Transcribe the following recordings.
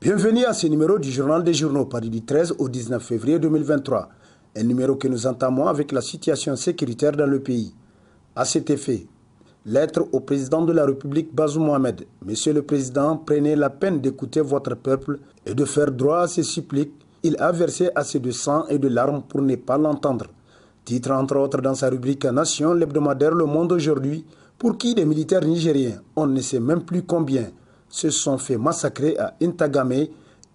Bienvenue à ce numéro du Journal des Journaux, paru du 13 au 19 février 2023. Un numéro que nous entamons avec la situation sécuritaire dans le pays. À cet effet, lettre au président de la République Bazoum Mohamed. Monsieur le Président, prenez la peine d'écouter votre peuple et de faire droit à ses suppliques. Il a versé assez de sang et de larmes pour ne pas l'entendre. Titre entre autres dans sa rubrique Nation, l'hebdomadaire Le Monde aujourd'hui, pour qui des militaires nigériens, on ne sait même plus combien, se sont fait massacrer à Intagame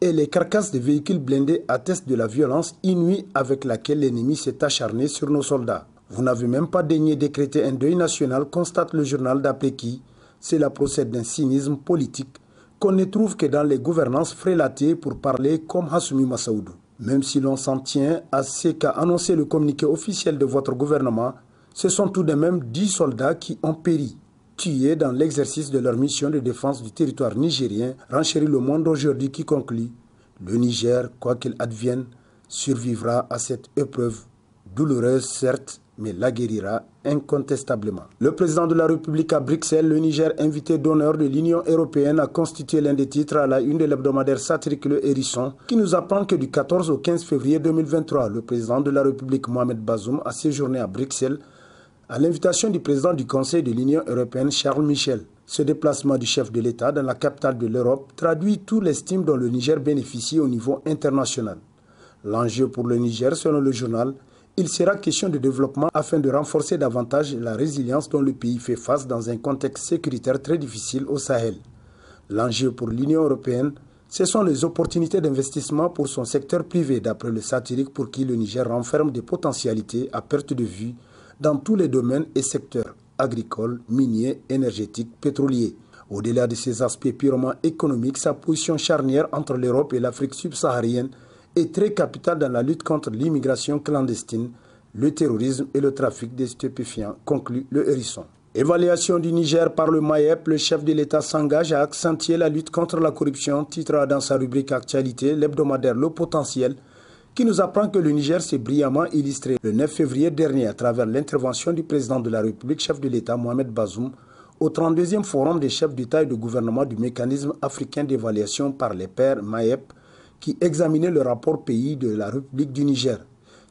et les carcasses de véhicules blindés attestent de la violence inouïe avec laquelle l'ennemi s'est acharné sur nos soldats. Vous n'avez même pas daigné décréter un deuil national, constate le journal d'après qui cela procède d'un cynisme politique qu'on ne trouve que dans les gouvernances frélatées pour parler comme Hassoumi Massaoudou. Même si l'on s'en tient à ce qu'a annoncé le communiqué officiel de votre gouvernement, ce sont tout de même 10 soldats qui ont péri, tués dans l'exercice de leur mission de défense du territoire nigérien, renchérit Le Monde aujourd'hui qui conclut « Le Niger, quoi qu'il advienne, survivra à cette épreuve, douloureuse certes, mais la guérira incontestablement. » Le président de la République à Bruxelles, le Niger, invité d'honneur de l'Union européenne, a constitué l'un des titres à la une de l'hebdomadaire satirique Le Hérisson, qui nous apprend que du 14 au 15 février 2023, le président de la République Mohamed Bazoum a séjourné à Bruxelles à l'invitation du président du Conseil de l'Union européenne Charles Michel. Ce déplacement du chef de l'État dans la capitale de l'Europe traduit tout l'estime dont le Niger bénéficie au niveau international. L'enjeu pour le Niger, selon le journal, il sera question de développement afin de renforcer davantage la résilience dont le pays fait face dans un contexte sécuritaire très difficile au Sahel. L'enjeu pour l'Union européenne, ce sont les opportunités d'investissement pour son secteur privé, d'après le satirique pour qui le Niger renferme des potentialités à perte de vue dans tous les domaines et secteurs agricoles, miniers, énergétiques, pétroliers. Au-delà de ces aspects purement économiques, sa position charnière entre l'Europe et l'Afrique subsaharienne est très capitale dans la lutte contre l'immigration clandestine, le terrorisme et le trafic des stupéfiants, conclut Le Hérisson. Évaluation du Niger par le MAEP, le chef de l'État s'engage à accentuer la lutte contre la corruption, titre dans sa rubrique Actualité, l'hebdomadaire Le Potentiel, qui nous apprend que le Niger s'est brillamment illustré le 9 février dernier à travers l'intervention du président de la République, chef de l'État Mohamed Bazoum, au 32e forum des chefs d'État et de gouvernement du mécanisme africain d'évaluation par les pairs MAEP, qui examinait le rapport pays de la République du Niger.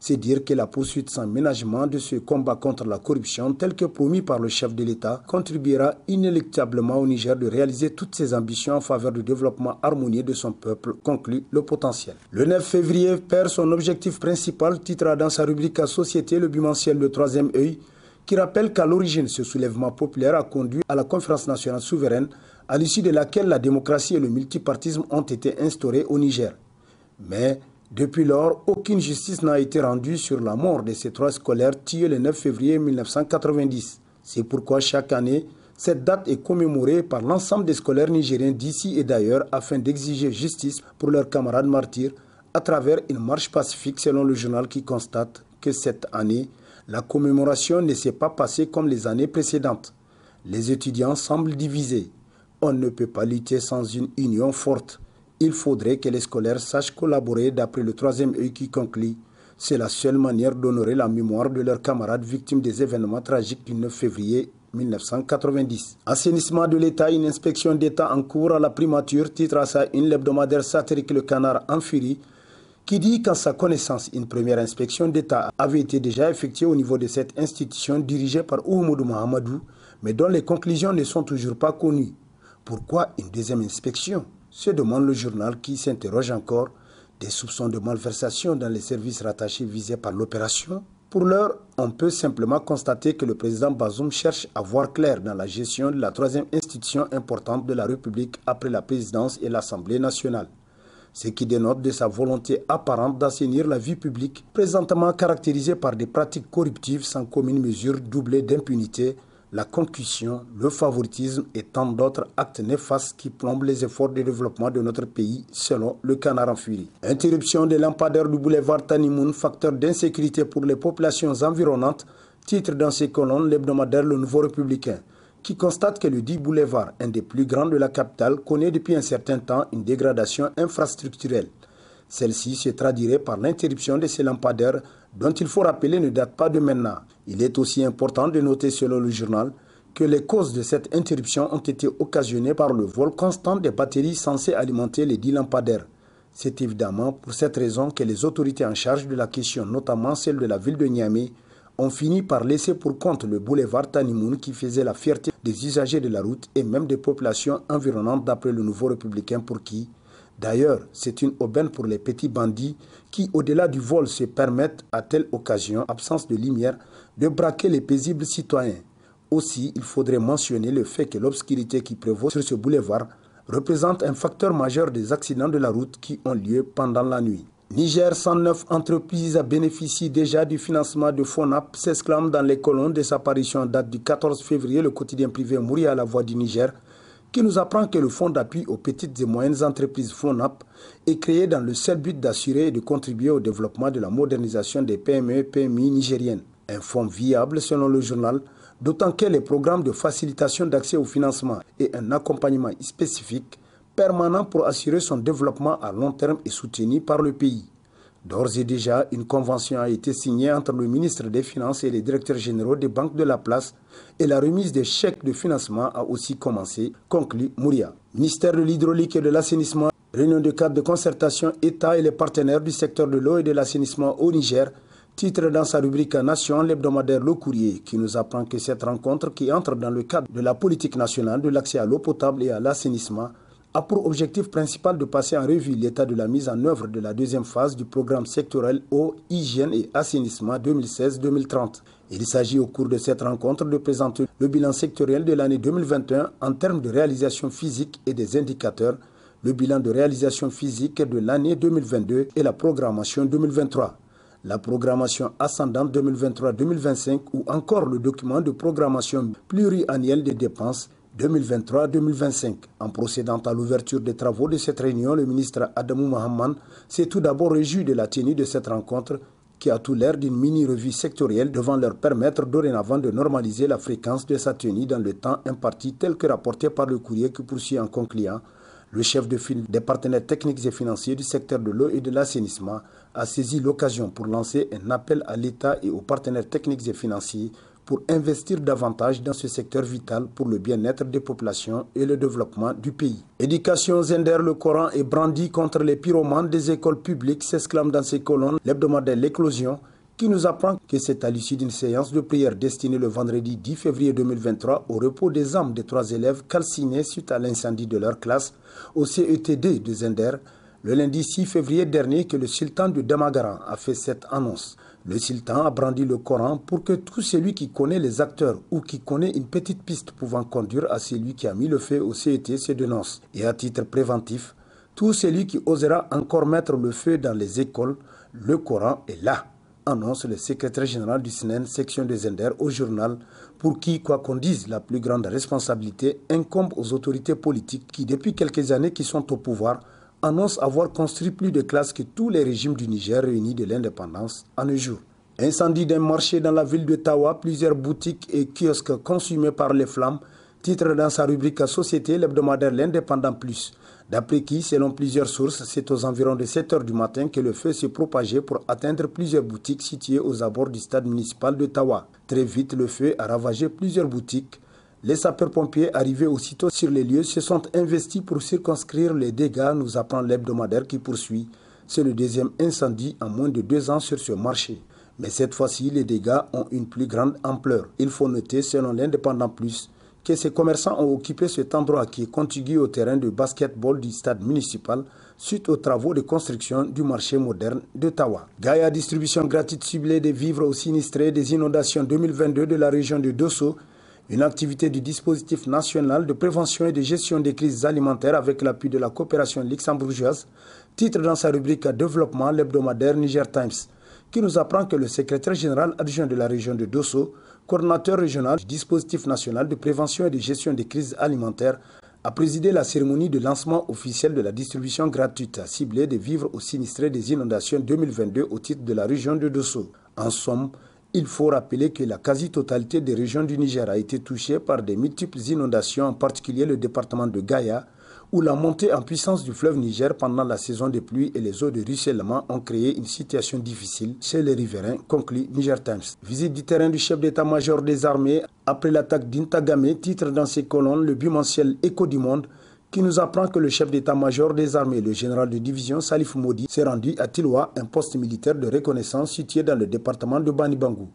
C'est dire que la poursuite sans ménagement de ce combat contre la corruption, tel que promis par le chef de l'État, contribuera inéluctablement au Niger de réaliser toutes ses ambitions en faveur du développement harmonieux de son peuple, conclut Le Potentiel. Le 9 février perd son objectif principal, titre dans sa rubrique à Société, le bimensuel Le Troisième œil, qui rappelle qu'à l'origine, ce soulèvement populaire a conduit à la conférence nationale souveraine, à l'issue de laquelle la démocratie et le multipartisme ont été instaurés au Niger. Mais depuis lors, aucune justice n'a été rendue sur la mort de ces 3 scolaires tués le 9 février 1990. C'est pourquoi chaque année, cette date est commémorée par l'ensemble des scolaires nigériens d'ici et d'ailleurs afin d'exiger justice pour leurs camarades martyrs à travers une marche pacifique selon le journal qui constate que cette année, la commémoration ne s'est pas passée comme les années précédentes. Les étudiants semblent divisés. On ne peut pas lutter sans une union forte. Il faudrait que les scolaires sachent collaborer d'après le Troisième œil qui conclut. C'est la seule manière d'honorer la mémoire de leurs camarades victimes des événements tragiques du 9 février 1990. Assainissement de l'État, une inspection d'État en cours à la primature, titre à sa une l'hebdomadaire satirique Le Canard en furie, qui dit qu'à sa connaissance, une première inspection d'État avait été déjà effectuée au niveau de cette institution dirigée par Oumoudou Mahamadou, mais dont les conclusions ne sont toujours pas connues. Pourquoi une deuxième inspection ? Se demande le journal qui s'interroge encore des soupçons de malversation dans les services rattachés visés par l'opération. Pour l'heure, on peut simplement constater que le président Bazoum cherche à voir clair dans la gestion de la 3e institution importante de la République après la présidence et l'Assemblée nationale. Ce qui dénote de sa volonté apparente d'assainir la vie publique, présentement caractérisée par des pratiques corruptives sans commune mesure doublées d'impunité, la concussion, le favoritisme et tant d'autres actes néfastes qui plombent les efforts de développement de notre pays, selon Le Canard en furie. Interruption des lampadaires du boulevard Tanimoun, facteur d'insécurité pour les populations environnantes, titre dans ses colonnes l'hebdomadaire Le Nouveau Républicain, qui constate que le dit boulevard, un des plus grands de la capitale, connaît depuis un certain temps une dégradation infrastructurelle. Celle-ci se traduirait par l'interruption de ces lampadaires dont il faut rappeler ne date pas de maintenant. Il est aussi important de noter selon le journal que les causes de cette interruption ont été occasionnées par le vol constant des batteries censées alimenter les 10 lampadaires. C'est évidemment pour cette raison que les autorités en charge de la question, notamment celle de la ville de Niamey, ont fini par laisser pour compte le boulevard Tanimoun qui faisait la fierté des usagers de la route et même des populations environnantes d'après le Nouveau Républicain pour qui, d'ailleurs, c'est une aubaine pour les petits bandits qui, au-delà du vol, se permettent, à telle occasion, absence de lumière, de braquer les paisibles citoyens. Aussi, il faudrait mentionner le fait que l'obscurité qui prévaut sur ce boulevard représente un facteur majeur des accidents de la route qui ont lieu pendant la nuit. Niger, 109 entreprises bénéficient déjà du financement de FONAP, s'exclame dans les colonnes de sa parution en date du 14 février le quotidien privé Mouria à la Voix du Niger, qui nous apprend que le fonds d'appui aux petites et moyennes entreprises FONAP est créé dans le seul but d'assurer et de contribuer au développement de la modernisation des PME et PMI nigériennes. Un fonds viable selon le journal, d'autant que les programmes de facilitation d'accès au financement et un accompagnement spécifique permanent pour assurer son développement à long terme est soutenu par le pays. D'ores et déjà, une convention a été signée entre le ministre des Finances et les directeurs généraux des banques de la place et la remise des chèques de financement a aussi commencé, conclut Mouria. Ministère de l'hydraulique et de l'assainissement, réunion de cadre de concertation État et les partenaires du secteur de l'eau et de l'assainissement au Niger, titre dans sa rubrique Nation, l'hebdomadaire Le Courrier, qui nous apprend que cette rencontre qui entre dans le cadre de la politique nationale de l'accès à l'eau potable et à l'assainissement a pour objectif principal de passer en revue l'état de la mise en œuvre de la deuxième phase du programme sectoriel eau, hygiène et assainissement 2016-2030. Il s'agit au cours de cette rencontre de présenter le bilan sectoriel de l'année 2021 en termes de réalisation physique et des indicateurs, le bilan de réalisation physique de l'année 2022 et la programmation 2023. La programmation ascendante 2023-2025 ou encore le document de programmation pluriannuelle des dépenses 2023-2025. En procédant à l'ouverture des travaux de cette réunion, le ministre Adamou Mahaman s'est tout d'abord réjoui de la tenue de cette rencontre qui a tout l'air d'une mini-revue sectorielle devant leur permettre dorénavant de normaliser la fréquence de sa tenue dans le temps imparti tel que rapporté par le courrier qui poursuit en concluant. Le chef de file des partenaires techniques et financiers du secteur de l'eau et de l'assainissement a saisi l'occasion pour lancer un appel à l'État et aux partenaires techniques et financiers pour investir davantage dans ce secteur vital pour le bien-être des populations et le développement du pays. Éducation Zender, le Coran est brandi contre les pyromanes des écoles publiques, s'exclame dans ses colonnes l'hebdomadaire L'Éclosion, qui nous apprend que c'est à l'issue d'une séance de prière destinée le vendredi 10 février 2023 au repos des âmes des 3 élèves calcinés suite à l'incendie de leur classe au CETD de Zender, le lundi 6 février dernier que le sultan de Damagaran a fait cette annonce. Le sultan a brandi le Coran pour que tout celui qui connaît les acteurs ou qui connaît une petite piste pouvant conduire à celui qui a mis le feu au CET se dénonce. Et à titre préventif, tout celui qui osera encore mettre le feu dans les écoles, le Coran est là, annonce le secrétaire général du SNEN, section de Zender, au journal, pour qui, quoi qu'on dise, la plus grande responsabilité incombe aux autorités politiques qui, depuis quelques années qui sont au pouvoir, annonce avoir construit plus de classes que tous les régimes du Niger réunis de l'indépendance en un jour. Incendie d'un marché dans la ville de Tawa, plusieurs boutiques et kiosques consumés par les flammes, titre dans sa rubrique Société, l'hebdomadaire L'Indépendant Plus. D'après qui, selon plusieurs sources, c'est aux environs de 7 h du matin que le feu s'est propagé pour atteindre plusieurs boutiques situées aux abords du stade municipal de Tawa. Très vite, le feu a ravagé plusieurs boutiques. Les sapeurs-pompiers arrivés aussitôt sur les lieux se sont investis pour circonscrire les dégâts, nous apprend l'hebdomadaire qui poursuit. C'est le deuxième incendie en moins de 2 ans sur ce marché. Mais cette fois-ci, les dégâts ont une plus grande ampleur. Il faut noter, selon l'Indépendant Plus, que ces commerçants ont occupé cet endroit qui est contigu au terrain de basketball du stade municipal suite aux travaux de construction du marché moderne de Tawa. Gaïa, distribution gratuite ciblée des vivres aux sinistrés des inondations 2022 de la région de Dosso, une activité du dispositif national de prévention et de gestion des crises alimentaires avec l'appui de la coopération luxembourgeoise, titre dans sa rubrique Développement l'hebdomadaire Niger Times, qui nous apprend que le secrétaire général adjoint de la région de Dosso, coordonnateur régional du dispositif national de prévention et de gestion des crises alimentaires, a présidé la cérémonie de lancement officiel de la distribution gratuite ciblée des vivres aux sinistrés des inondations 2022 au titre de la région de Dosso. En somme, il faut rappeler que la quasi-totalité des régions du Niger a été touchée par des multiples inondations, en particulier le département de Gaïa, où la montée en puissance du fleuve Niger pendant la saison des pluies et les eaux de ruissellement ont créé une situation difficile chez les riverains, conclut Niger Times. Visite du terrain du chef d'état-major des armées après l'attaque d'Intagame, titre dans ses colonnes le bimensuel Écho du Monde, qui nous apprend que le chef d'état-major des armées, le général de division Salif Modi, s'est rendu à Tiloa, un poste militaire de reconnaissance situé dans le département de Bani Bangou.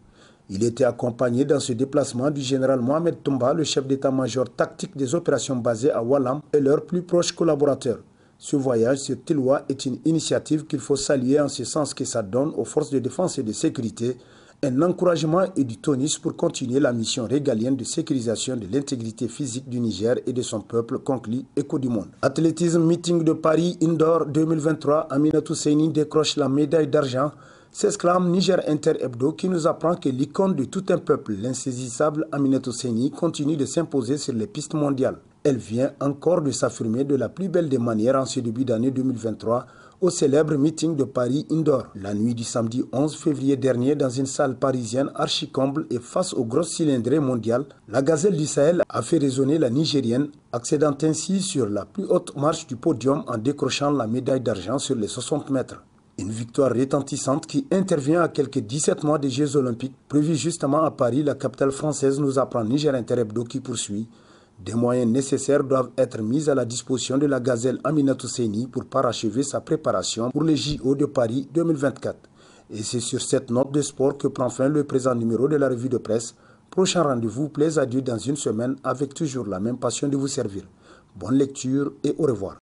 Il était accompagné dans ce déplacement du général Mohamed Toumba, le chef d'état-major tactique des opérations basées à Walam et leurs plus proches collaborateurs. Ce voyage sur Tiloa est une initiative qu'il faut saluer en ce sens que ça donne aux forces de défense et de sécurité un encouragement et du tonus pour continuer la mission régalienne de sécurisation de l'intégrité physique du Niger et de son peuple, conclut Écho du Monde. Athlétisme meeting de Paris Indoor 2023, Aminatou Seyni décroche la médaille d'argent, s'exclame Niger Inter Hebdo qui nous apprend que l'icône de tout un peuple, l'insaisissable Aminatou Seyni, continue de s'imposer sur les pistes mondiales. Elle vient encore de s'affirmer de la plus belle des manières en ce début d'année 2023 au célèbre meeting de Paris Indoor. La nuit du samedi 11 février dernier, dans une salle parisienne archi-comble et face aux grosses cylindrées mondiales, la gazelle du Sahel a fait résonner la Nigérienne, accédant ainsi sur la plus haute marche du podium en décrochant la médaille d'argent sur les 60 mètres. Une victoire retentissante qui intervient à quelques 17 mois des Jeux Olympiques, prévus justement à Paris, la capitale française, nous apprend Niger Inter Hebdo qui poursuit. Des moyens nécessaires doivent être mis à la disposition de la gazelle Aminatou Seyni pour parachever sa préparation pour les JO de Paris 2024. Et c'est sur cette note de sport que prend fin le présent numéro de la revue de presse. Prochain rendez-vous, plaise à Dieu dans une semaine avec toujours la même passion de vous servir. Bonne lecture et au revoir.